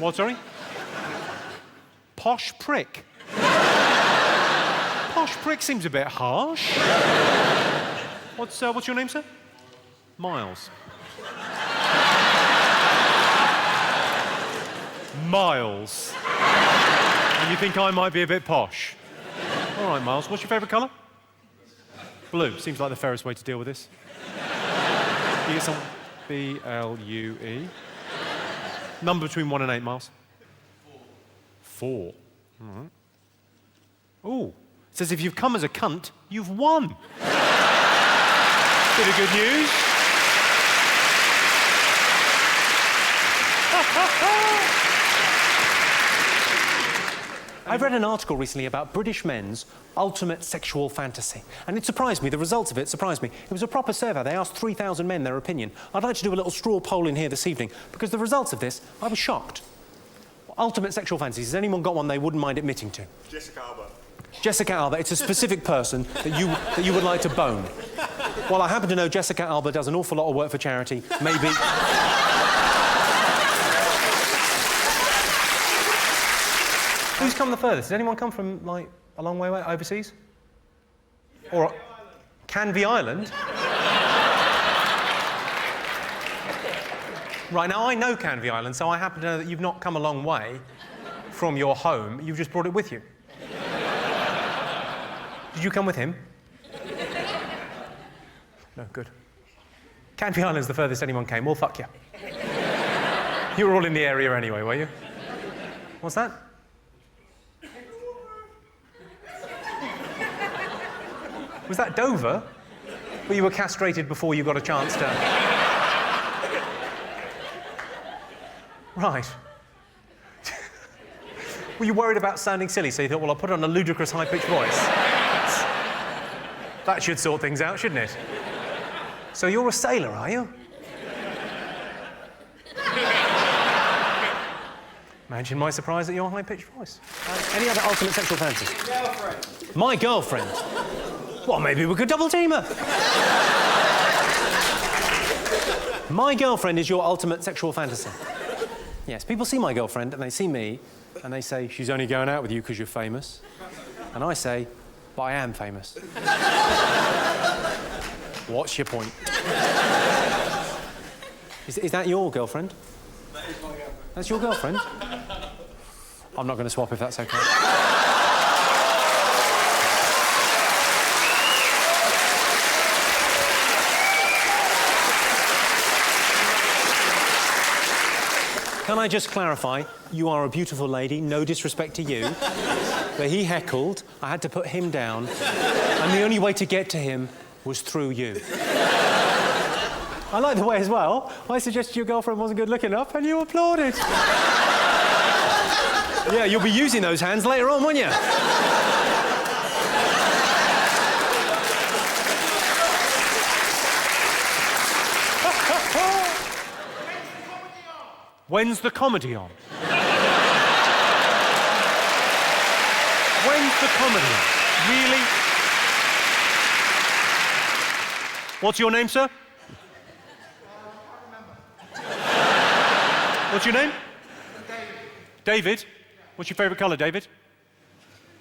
What, sorry? Posh prick. Posh prick seems a bit harsh. What's your name, sir? Miles. Miles. And you think I might be a bit posh? All right, Miles. What's your favourite colour? Blue. Seems like the fairest way to deal with this. You get some B-L-U-E. Number between 1 and 8, Miles. 4. All right. Ooh. It says if you've come as a cunt, you've won. Bit of good news. I read an article recently about British men's ultimate sexual fantasy, and it surprised me. The results of it surprised me. It was a proper survey. They asked 3,000 men their opinion. I'd like to do a little straw poll in here this evening, because the results of this, I was shocked. Ultimate sexual fantasies. Has anyone got one they wouldn't mind admitting to? Jessica Alba. Jessica Alba. It's a specific person that you would like to bone. Well, I happen to know Jessica Alba does an awful lot of work for charity. Maybe... Who's come the furthest? Has anyone come from, like, a long way overseas? Or Canvey Island? Right, now I know Canvey Island, so I happen to know that you've not come a long way from your home. You've just brought it with you. Did you come with him? No, good. Canvey Island's the furthest anyone came. Well, fuck you. You were all in the area anyway, were you? What's that? Was that Dover? Or you were castrated before you got a chance to... Right. Were you worried about sounding silly, so you thought, well, I'll put on a ludicrous high-pitched voice? That should sort things out, shouldn't it? So you're a sailor, are you? Imagine my surprise at your high-pitched voice. Any other ultimate sexual fantasy? Girlfriend. My girlfriend? Well, maybe we could double-team her. My girlfriend is your ultimate sexual fantasy. Yes, people see my girlfriend and they see me and they say, she's only going out with you because you're famous. And I say, but I am famous. What's your point? Is that your girlfriend? That is my girlfriend. That's your girlfriend? I'm not going to swap if that's okay. Can I just clarify, you are a beautiful lady, no disrespect to you, but he heckled, I had to put him down, and the only way to get to him was through you. I like the way as well, I suggested your girlfriend wasn't good looking enough, and you applauded. Yeah, you'll be using those hands later on, won't you? When's the comedy on? When's the comedy on? Really? What's your name, sir? What's your name? David. David? What's your favourite colour, David?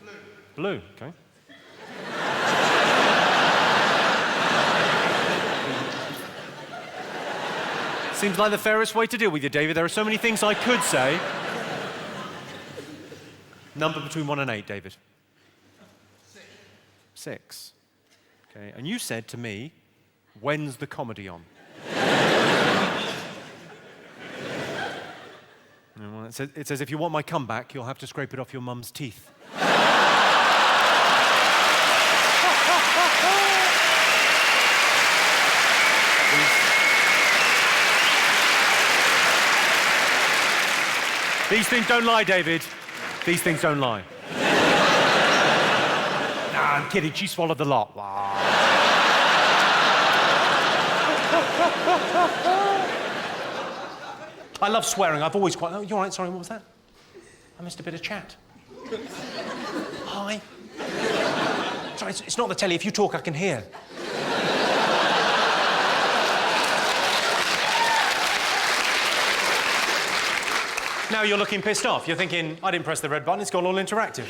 Blue. Blue, OK. Seems like the fairest way to deal with you, David. There are so many things I could say. Number between 1 and 8, David. 6. 6. OK, and you said to me, when's the comedy on? Well, it says, if you want my comeback, you'll have to scrape it off your mum's teeth. These things don't lie, David. These things don't lie. Nah, I'm kidding. She swallowed the lot. I love swearing. I've always quite... Oh, you're all right, sorry, what was that? I missed a bit of chat. Hi. Sorry, it's not the telly. If you talk, I can hear. Now you're looking pissed off. You're thinking, I didn't press the red button, it's gone all interactive.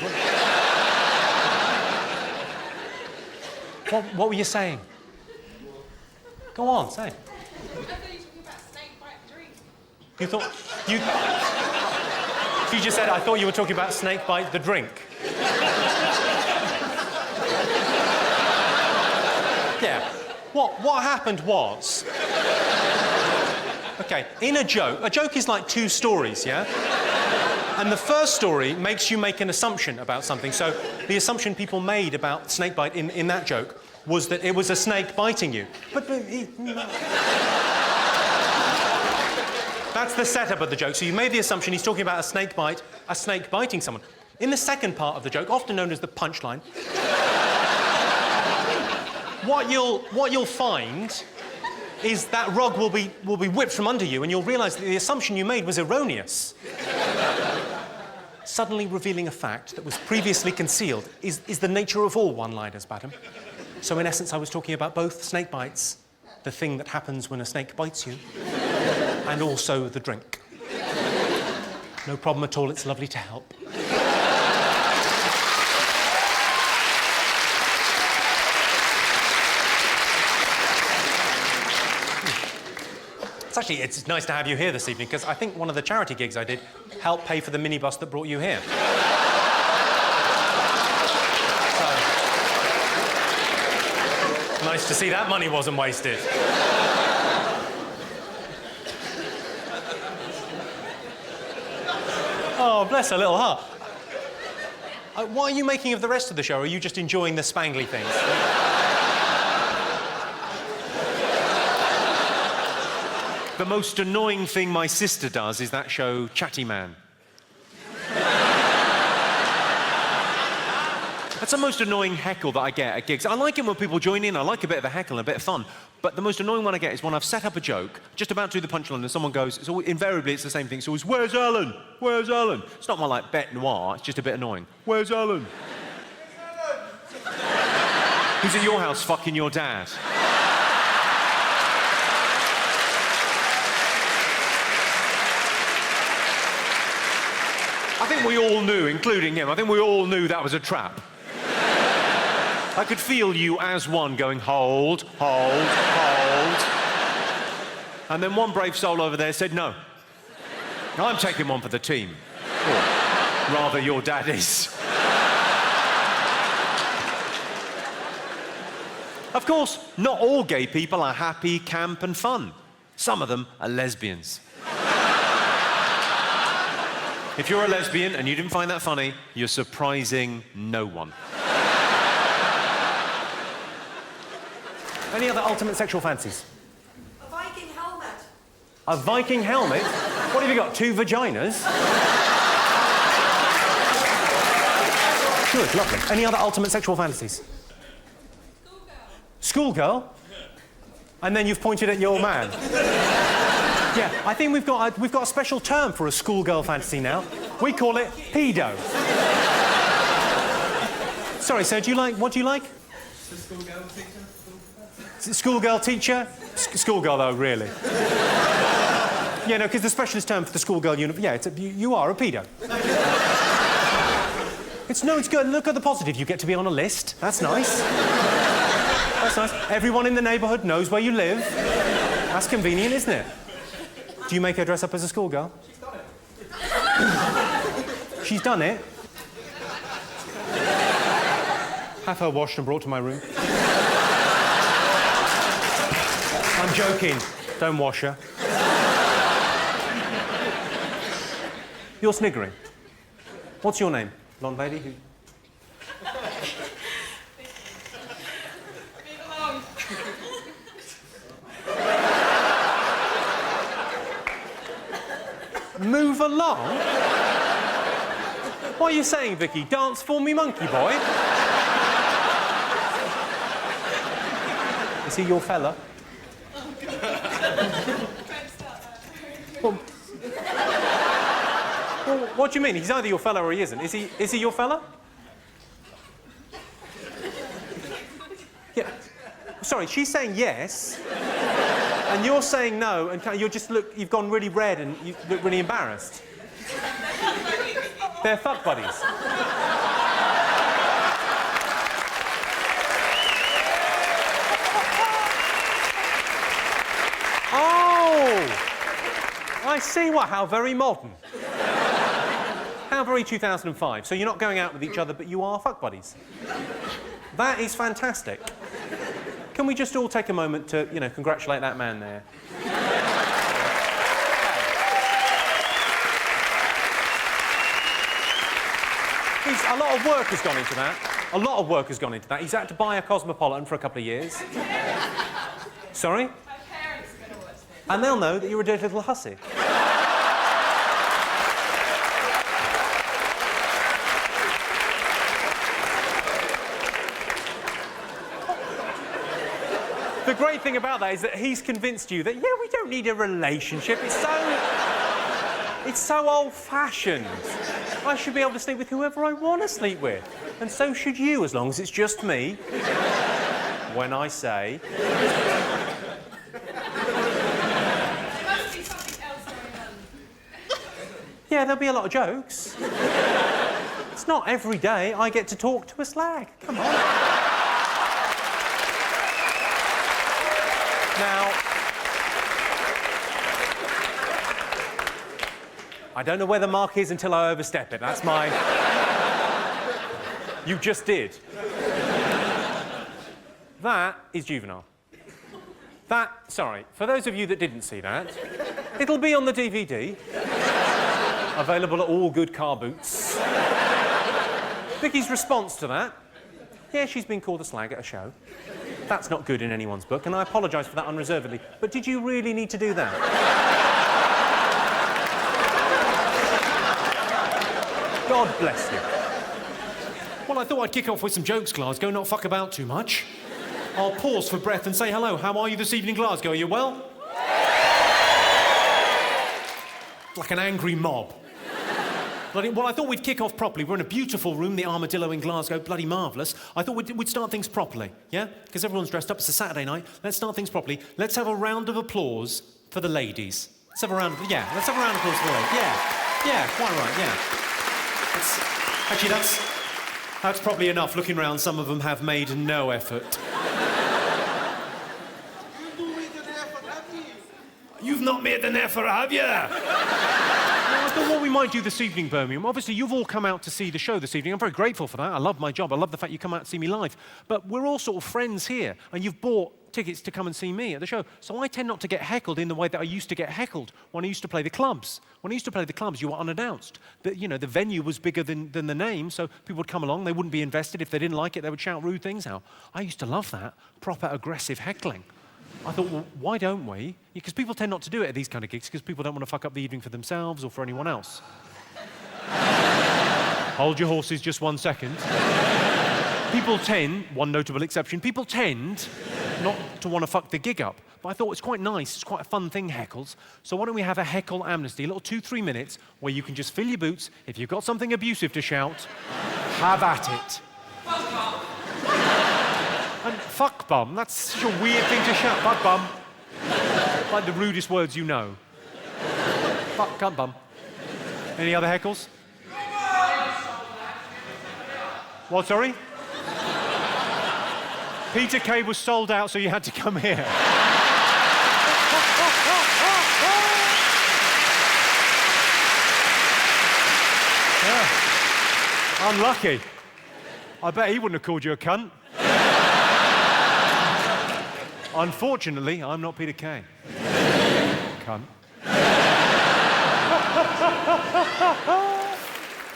What were you saying? Go on, say. I thought you were talking about snake bite drink. You thought... You just said, I thought you were talking about snake bite the drink. Yeah. What happened was... OK, in a joke is like two stories, yeah? And the first story makes you make an assumption about something. So the assumption people made about snake bite in that joke was that it was a snake biting you. But that's the setup of the joke. So you made the assumption he's talking about a snake biting someone. In the second part of the joke, often known as the punchline, what you'll find is that rug will be whipped from under you, and you'll realise that the assumption you made was erroneous. Suddenly revealing a fact that was previously concealed is the nature of all one-liners, madam. So in essence, I was talking about both snake bites, the thing that happens when a snake bites you, and also the drink. No problem at all, it's lovely to help. It's nice to have you here this evening, because I think one of the charity gigs I did helped pay for the minibus that brought you here. So, nice to see that money wasn't wasted. Oh, bless her little heart. What are you making of the rest of the show? Or are you just enjoying the spangly things? The most annoying thing my sister does is that show, Chatty Man. That's the most annoying heckle that I get at gigs. I like it when people join in. I like a bit of a heckle and a bit of fun. But the most annoying one I get is when I've set up a joke, just about to do the punchline, and someone goes, invariably it's the same thing. It's always, where's Alan? Where's Alan? It's not my, like, bête noir. It's just a bit annoying. Where's Alan? Who's at your house fucking your dad? I think we all knew, including him, I think we all knew that was a trap. I could feel you as one going, hold, hold, hold. And then one brave soul over there said, no. I'm taking one for the team. Or rather, your dad is. Of course, not all gay people are happy, camp and fun. Some of them are lesbians. If you're a lesbian and you didn't find that funny, you're surprising no one. Any other ultimate sexual fancies? A Viking helmet. A Viking helmet? What have you got, 2 vaginas? Good, lovely. Any other ultimate sexual fantasies? Schoolgirl. Schoolgirl? And then you've pointed at your man. Yeah, I think we've got a special term for a schoolgirl fantasy now. We call it pedo. Sorry, sir, what do you like? Schoolgirl teacher. Schoolgirl teacher? Schoolgirl, though, really. Yeah, no, because the specialist term for the schoolgirl you are a pedo. It's good. Look at the positive. You get to be on a list. That's nice. That's nice. Everyone in the neighbourhood knows where you live. That's convenient, isn't it? Do you make her dress up as a schoolgirl? She's done it. Have her washed and brought to my room. I'm joking. Don't wash her. You're sniggering. What's your name, blonde lady? Move along. Move along? What are you saying, Vicky? Dance for me, monkey boy? Is he your fella? Well, what do you mean? He's either your fella or he isn't. Is he your fella? Yeah. Sorry, she's saying yes, and you're saying no, and you've gone really red and you look really embarrassed. They're fuck buddies. Oh! I see. What? How very modern. How very 2005. So you're not going out with each other, but you are fuck buddies. That is fantastic. Can we just all take a moment to, you know, congratulate that man there? A lot of work has gone into that. A lot of work has gone into that. He's had to buy a Cosmopolitan for a couple of years. Sorry? My parents are going to watch this. And they'll know that you're a dirty little hussy. The great thing about that is that he's convinced you that, yeah, we don't need a relationship. It's so old-fashioned. I should be able to sleep with whoever I want to sleep with. And so should you, as long as it's just me. When I say... There must be something else going on. Yeah, there'll be a lot of jokes. It's not every day I get to talk to a slag. Come on. Now... I don't know where the mark is until I overstep it. That's my... You just did. That is juvenile. Sorry, for those of you that didn't see that, it'll be on the DVD. Available at all good car boots. Vicky's response to that, yeah, she's been called a slag at a show. That's not good in anyone's book, and I apologise for that unreservedly. But did you really need to do that? God bless you. Well, I thought I'd kick off with some jokes, Glasgow, not fuck about too much. I'll pause for breath and say hello. How are you this evening, Glasgow? Are you well? Like an angry mob. Well, I thought we'd kick off properly. We're in a beautiful room, the Armadillo in Glasgow, bloody marvellous. I thought we'd start things properly, yeah? Because everyone's dressed up, it's a Saturday night. Let's start things properly. Let's have a round of applause for the ladies. Let's have a round of applause for the ladies. Yeah, quite right, yeah. Actually, that's probably enough. Looking round, some of them have made no effort. You've not made an effort, have you? I thought what we might do this evening, Birmingham, obviously you've all come out to see the show this evening. I'm very grateful for that. I love my job. I love the fact you come out to see me live. But we're all sort of friends here, and you've bought tickets to come and see me at the show. So I tend not to get heckled in the way that I used to get heckled when I used to play the clubs. When I used to play the clubs, you were unannounced. The venue was bigger than the name, so people would come along, they wouldn't be invested. If they didn't like it, they would shout rude things out. I used to love that, proper aggressive heckling. I thought, well, why don't we? Because people tend not to do it at these kind of gigs, because people don't want to fuck up the evening for themselves or for anyone else. Hold your horses just 1 second. People tend, one notable exception, people tend not to want to fuck the gig up. But I thought it's quite nice, it's quite a fun thing, heckles. So why don't we have a heckle amnesty, a little 2-3 minutes, where you can just fill your boots. If you've got something abusive to shout, have at it. And fuck bum, that's such a weird thing to shout. Fuck bum. Like the rudest words you know. Fuck cunt bum. Any other heckles? What, sorry? Peter Kay was sold out, so you had to come here. Yeah. Unlucky. I bet he wouldn't have called you a cunt. Unfortunately, I'm not Peter Kay. Cunt.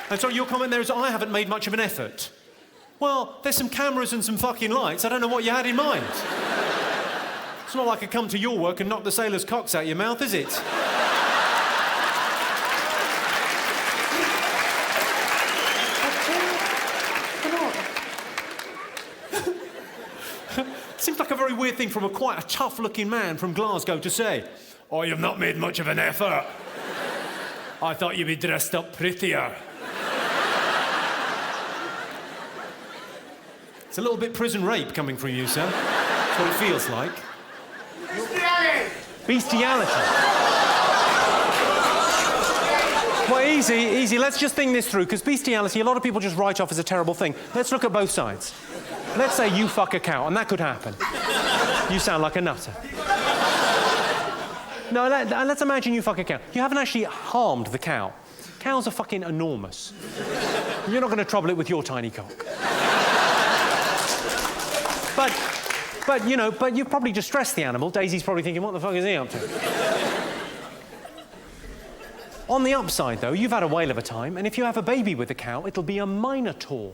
And so your comment there is, I haven't made much of an effort. Well, there's some cameras and some fucking lights. I don't know what you had in mind. It's not like I come to your work and knock the sailors' cocks out your mouth, is it? Seems like a very weird thing from quite a tough-looking man from Glasgow to say. Oh, you've not made much of an effort. I thought you'd be dressed up prettier. It's a little bit prison rape coming from you, sir. That's what it feels like. Bestiality. Bestiality. Well, easy. Let's just think this through, because bestiality, a lot of people just write off as a terrible thing. Let's look at both sides. Let's say you fuck a cow, and that could happen. You sound like a nutter. No, let's imagine you fuck a cow. You haven't actually harmed the cow. Cows are fucking enormous. You're not going to trouble it with your tiny cock. But you've probably distressed the animal. Daisy's probably thinking, what the fuck is he up to? On the upside, though, you've had a whale of a time, and if you have a baby with a cow, it'll be a minotaur.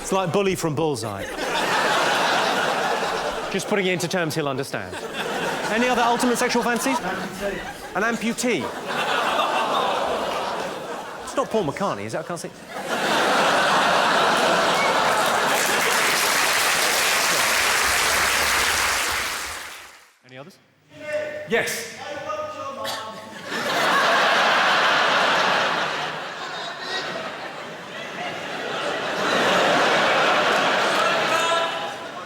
It's like Bully from Bullseye. Just putting it into terms he'll understand. Any other ultimate sexual fancies? An amputee. It's not Paul McCartney, is it? I can't see. Any others? Yes.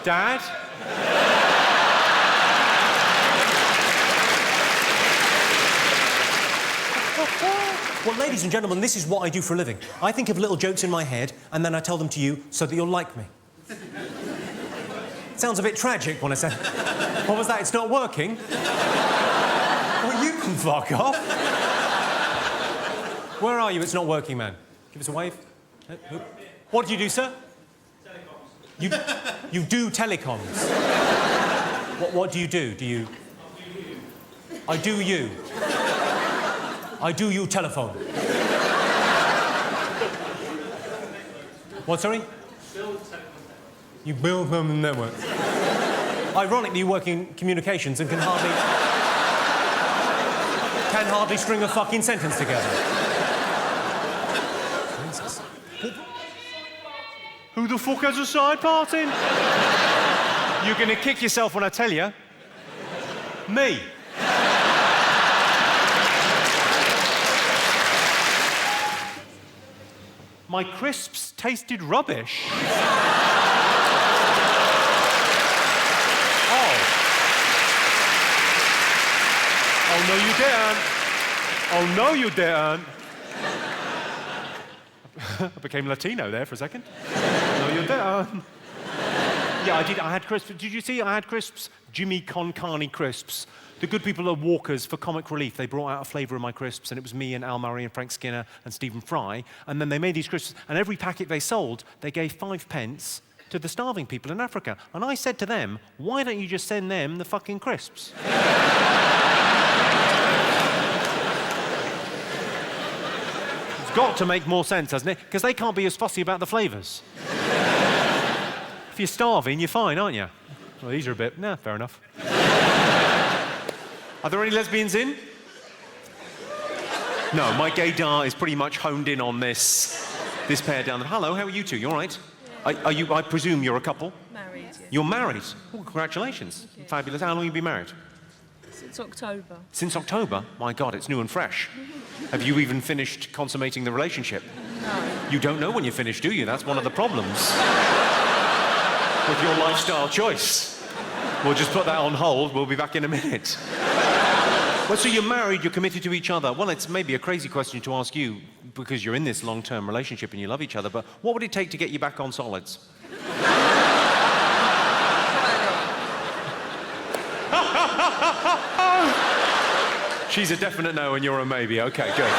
Dad? Well, ladies and gentlemen, this is what I do for a living. I think of little jokes in my head, and then I tell them to you so that you'll like me. It sounds a bit tragic when I say, what was that, it's not working? Well, you can fuck off. Where are you? It's not working, man. Give us a wave. What do you do, sir? Telecoms. You do telecoms? What do you do? Do you... I do you. I do you telephone. What, sorry? Build telephone. You build them networks. Ironically, you work in communications and can hardly string a fucking sentence together. Jesus. Who the fuck has a side party? You're gonna kick yourself when I tell you. Me. My crisps tasted rubbish. Oh, no, you didn't. Oh, no, you didn't. I became Latino there for a second. No, you didn't. Yeah, I did. I had crisps. Did you see I had crisps? Jimmy Carr crisps. The good people at Walker's, for comic relief, they brought out a flavour of my crisps, and it was me and Al Murray and Frank Skinner and Stephen Fry, and then they made these crisps, and every packet they sold, they gave 5 pence to the starving people in Africa. And I said to them, why don't you just send them the fucking crisps? It's got to make more sense, hasn't it? Because they can't be as fussy about the flavours. If you're starving, you're fine, aren't you? Well, these are a bit... Nah, fair enough. Are there any lesbians in? No, my gaydar is pretty much honed in on this pair down there. Hello, how are you two? You all right? Yeah. Are you, I presume you're a couple? Married, yes. You're married? Oh, congratulations. Fabulous. How long have you been married? Since October. Since October? My God, it's new and fresh. Have you even finished consummating the relationship? No. You don't know when you're finished, do you? That's one of the problems with your lifestyle choice. We'll just put that on hold. We'll be back in a minute. Well, so you're married, you're committed to each other. Well, it's maybe a crazy question to ask you because you're in this long-term relationship and you love each other, but what would it take to get you back on solids? She's a definite no and you're a maybe. Okay, good.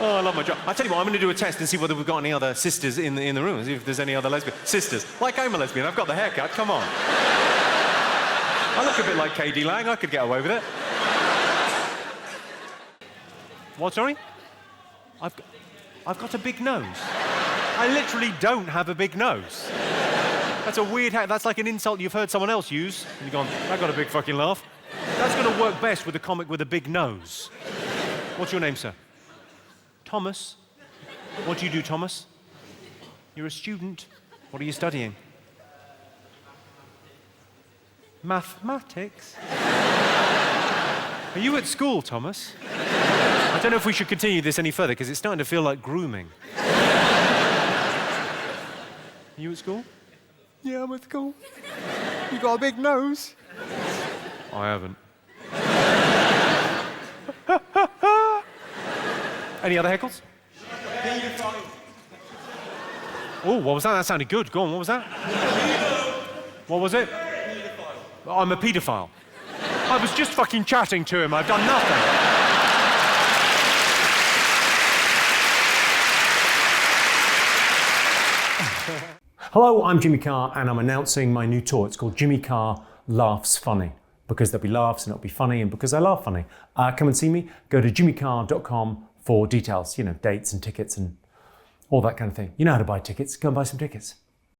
Oh, I love my job. I tell you what, I'm going to do a test and see whether we've got any other sisters in the room, see if there's any other lesbian sisters. Like I'm a lesbian, I've got the haircut, come on. I look a bit like K.D. Lang, I could get away with it. What, sorry? I've got a big nose. I literally don't have a big nose. That's a weird that's like an insult you've heard someone else use, and you've gone, I got a big fucking laugh. That's going to work best with a comic with a big nose. What's your name, sir? Thomas. What do you do, Thomas? You're a student. What are you studying? Mathematics? Are you at school, Thomas? I don't know if we should continue this any further because it's starting to feel like grooming. Are you at school? Yeah, I'm at school. You got a big nose. I haven't. Any other heckles? Oh, what was that? That sounded good. Go on, what was that? What was it? I'm a paedophile. I was just fucking chatting to him. I've done nothing. Hello, I'm Jimmy Carr, and I'm announcing my new tour. It's called Jimmy Carr Laughs Funny, because there'll be laughs and it'll be funny, and because I laugh funny. Come and see me. Go to jimmycarr.com for details, dates and tickets and all that kind of thing. You know how to buy tickets. Go and buy some tickets.